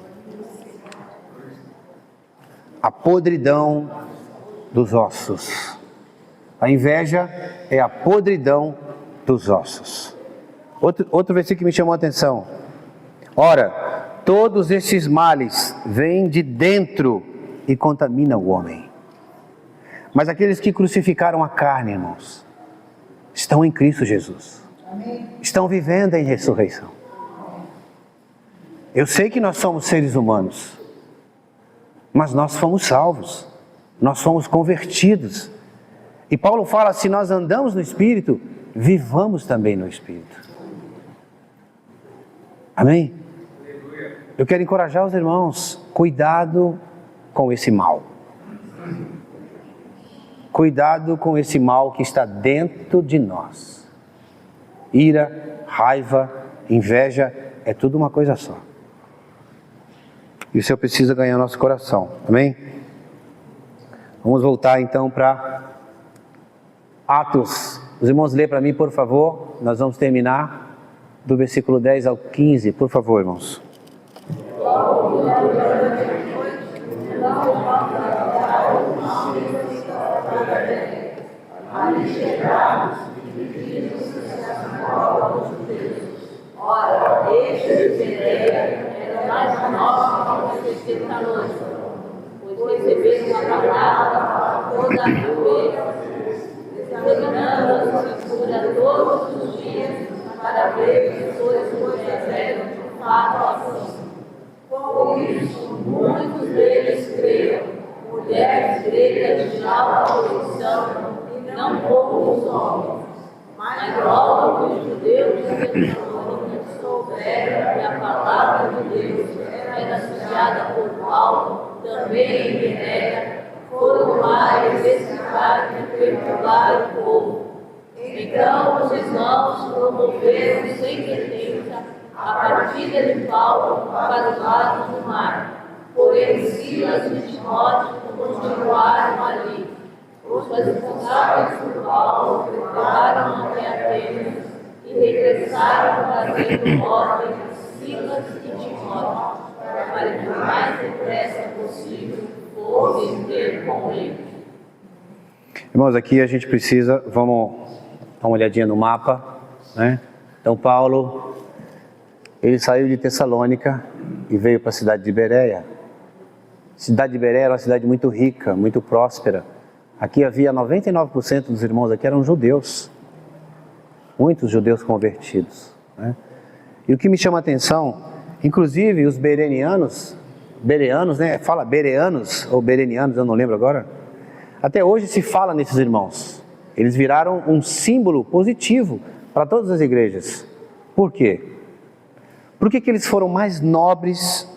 A podridão dos ossos. A inveja é a podridão dos ossos. Outro versículo que me chamou a atenção. Ora, todos esses males vêm de dentro e contaminam o homem. Mas aqueles que crucificaram a carne, irmãos, estão em Cristo Jesus. Estão vivendo em ressurreição. Eu sei que nós somos seres humanos, mas nós fomos salvos, nós fomos convertidos. E Paulo fala, se nós andamos no Espírito, vivamos também no Espírito. Amém? Eu quero encorajar os irmãos, cuidado com esse mal. Cuidado com esse mal que está dentro de nós. Ira, raiva, inveja, é tudo uma coisa só. E o Senhor precisa ganhar nosso coração, amém? Vamos voltar então para Atos. Os irmãos lê para mim, por favor. Nós vamos terminar do versículo 10 ao 15, por favor, irmãos. Ali chegados, divididos aos judeus. Ora, estes de Bereia eram mais novos que os Tessalônicos, pois receberam a palavra toda a vez, examinando as escrituras todos os dias, para ver se coisas eram de fato assim. Com isso, muitos deles creram, mulheres gregas de alta posição, e não poucos homens. Mas logo que os judeus de Tessalônica souberam que a palavra de Deus era anunciada por Paulo, também em Bereia, foram lá exercitar e perturbar o povo. Então os irmãos promoveram sem defesa a partida de Paulo para os lados do mar. Porém, Silas e Timóteo continuaram ali. Os responsáveis por Paulo prepararam até Atenas e regressaram trazendo ordem a Silas e Timóteo, para que o mais depressa possível fossem ter com ele. Irmãos, aqui a gente precisa, vamos dar uma olhadinha no mapa, né? Então Paulo, ele saiu de Tessalônica e veio para a cidade de Bereia. A cidade de Bereia era uma cidade muito rica, muito próspera. Aqui havia 99% dos irmãos aqui eram judeus. Muitos judeus convertidos, né? E o que me chama a atenção, inclusive os bereanos, né? Fala bereanos ou berenianos, eu não lembro agora. Até hoje se fala nesses irmãos. Eles viraram um símbolo positivo para todas as igrejas. Por quê? Por que eles foram mais nobres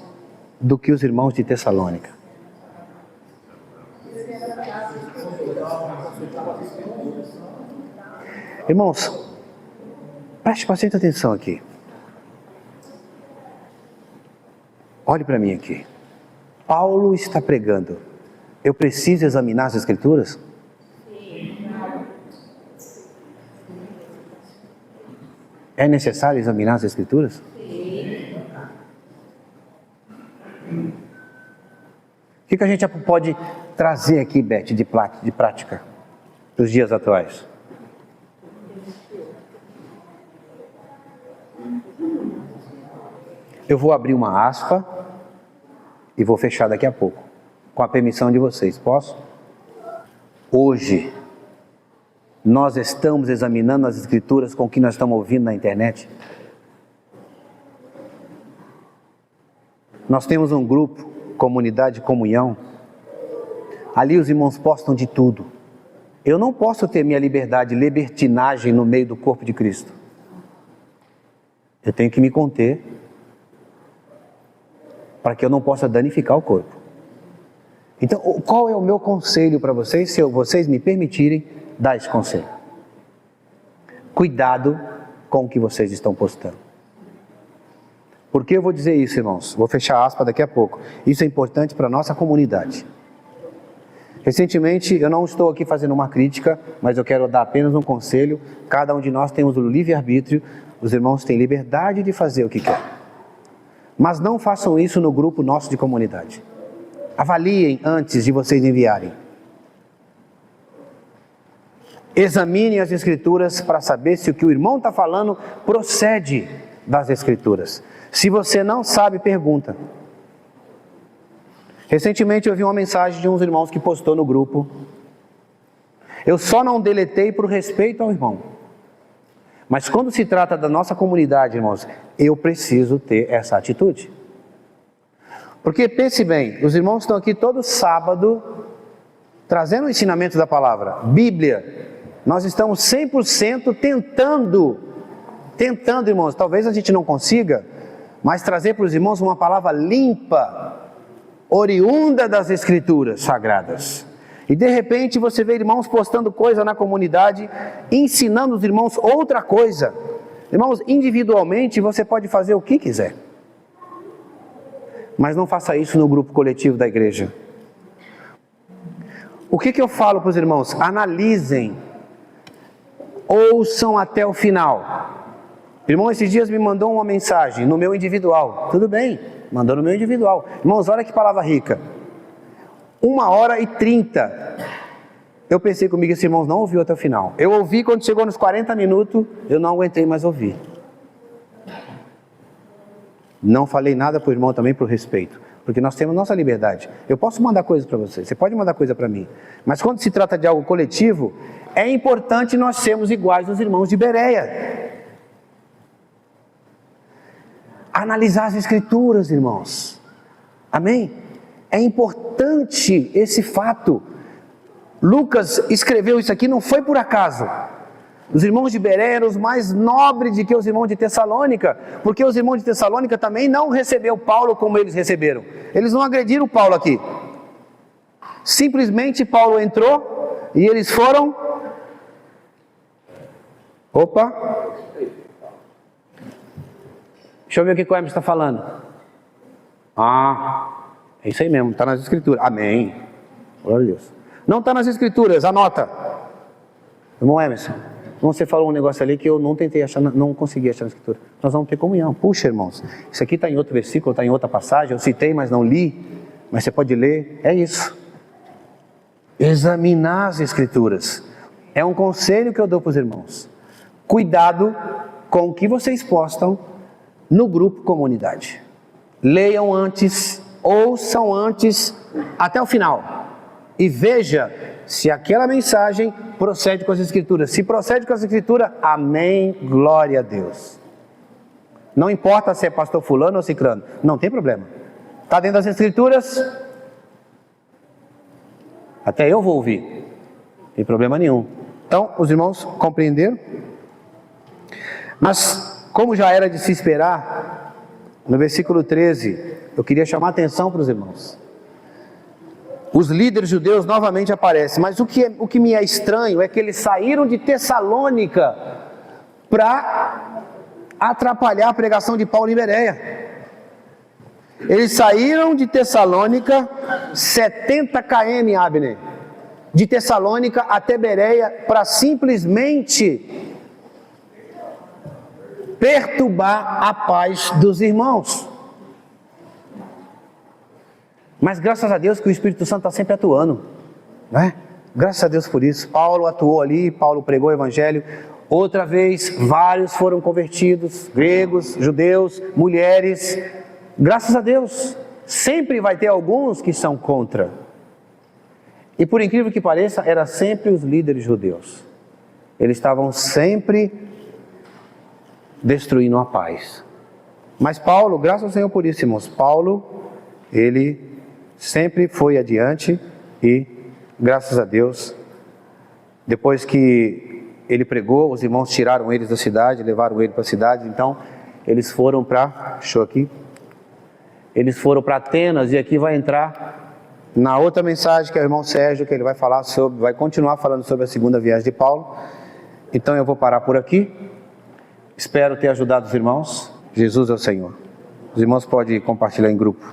do que os irmãos de Tessalônica? Irmãos, preste bastante atenção aqui. Olhe para mim aqui. Paulo está pregando. Eu preciso examinar as Escrituras? É necessário examinar as Escrituras? O que a gente pode trazer aqui, Beth, de prática dos dias atuais? Eu vou abrir uma aspa e vou fechar daqui a pouco, com a permissão de vocês, posso? Hoje, nós estamos examinando as Escrituras com o que nós estamos ouvindo na internet. Nós temos um grupo, comunidade, comunhão. Ali os irmãos postam de tudo. Eu não posso ter minha liberdade, libertinagem no meio do corpo de Cristo. Eu tenho que me conter para que eu não possa danificar o corpo. Então, qual é o meu conselho para vocês, se vocês me permitirem dar esse conselho? Cuidado com o que vocês estão postando. Por que eu vou dizer isso, irmãos? Vou fechar a aspa daqui a pouco. Isso é importante para a nossa comunidade. Recentemente, eu não estou aqui fazendo uma crítica, mas eu quero dar apenas um conselho. Cada um de nós temos o livre-arbítrio. Os irmãos têm liberdade de fazer o que querem. Mas não façam isso no grupo nosso de comunidade. Avaliem antes de vocês enviarem. Examinem as Escrituras para saber se o que o irmão está falando procede das Escrituras. Se você não sabe, pergunta. Recentemente eu vi uma mensagem de uns irmãos que postou no grupo. Eu só não deletei por respeito ao irmão. Mas quando se trata da nossa comunidade, irmãos, eu preciso ter essa atitude. Porque pense bem, os irmãos estão aqui todo sábado trazendo o ensinamento da palavra, Bíblia. Nós estamos 100% tentando, irmãos, talvez a gente não consiga, mas trazer para os irmãos uma palavra limpa, oriunda das Escrituras Sagradas. E de repente você vê irmãos postando coisa na comunidade, ensinando os irmãos outra coisa. Irmãos, individualmente você pode fazer o que quiser. Mas não faça isso no grupo coletivo da igreja. O que eu falo para os irmãos? Analisem. Ouçam até o final. Irmão, esses dias me mandou uma mensagem no meu individual. Tudo bem, mandou no meu individual. Irmãos, olha que palavra rica. 1h30. Eu pensei comigo, esse irmão não ouviu até o final. Eu ouvi quando chegou nos 40 minutos, eu não aguentei mais ouvir. Não falei nada para o irmão também por respeito, porque nós temos nossa liberdade. Eu posso mandar coisas para você, você pode mandar coisa para mim. Mas quando se trata de algo coletivo, é importante nós sermos iguais aos irmãos de Bereia. Analisar as Escrituras, irmãos. Amém? É importante esse fato. Lucas escreveu isso aqui, não foi por acaso. Os irmãos de Bereia eram os mais nobres do que os irmãos de Tessalônica, porque os irmãos de Tessalônica também não receberam Paulo como eles receberam. Eles não agrediram Paulo aqui. Simplesmente Paulo entrou e eles foram... Opa! Deixa eu ver o que o Hermes está falando. É isso aí mesmo, está nas Escrituras. Amém. Glória a Deus. Não está nas Escrituras, anota. Irmão Emerson, você falou um negócio ali que eu não tentei achar, não consegui achar na Escritura. Nós vamos ter comunhão. Puxa, irmãos, isso aqui está em outro versículo, está em outra passagem, eu citei, mas não li, mas você pode ler, é isso. examinar as Escrituras. É um conselho que eu dou para os irmãos. Cuidado com o que vocês postam no grupo comunidade. Leiam antes, ouçam antes, até o final. E veja se aquela mensagem procede com as Escrituras. Se procede com as Escrituras, amém, glória a Deus. Não importa se é pastor fulano ou ciclano, não tem problema. Está dentro das Escrituras, até eu vou ouvir, não tem problema nenhum. Então, os irmãos compreenderam? Mas, como já era de se esperar, no versículo 13, eu queria chamar a atenção para os irmãos. Os líderes judeus novamente aparecem, mas o que me é estranho é que eles saíram de Tessalônica para atrapalhar a pregação de Paulo em Bereia. Eles saíram de Tessalônica 70 km, Abner, de Tessalônica até Bereia, para simplesmente perturbar a paz dos irmãos. Mas graças a Deus que o Espírito Santo está sempre atuando, não é? Graças a Deus por isso. Paulo atuou ali, Paulo pregou o Evangelho. Outra vez, vários foram convertidos, gregos, judeus, mulheres. Graças a Deus, sempre vai ter alguns que são contra. E por incrível que pareça, eram sempre os líderes judeus. Eles estavam sempre destruindo a paz. Mas Paulo, graças ao Senhor por isso, irmãos, Paulo, ele sempre foi adiante e, graças a Deus, depois que ele pregou, os irmãos tiraram eles da cidade, levaram ele para a cidade, então eles foram para, eles foram para Atenas, e aqui vai entrar na outra mensagem que é o irmão Sérgio, que ele vai falar sobre, vai continuar falando sobre a segunda viagem de Paulo. Então eu vou parar por aqui, espero ter ajudado os irmãos. Jesus é o Senhor. Os irmãos podem compartilhar em grupo.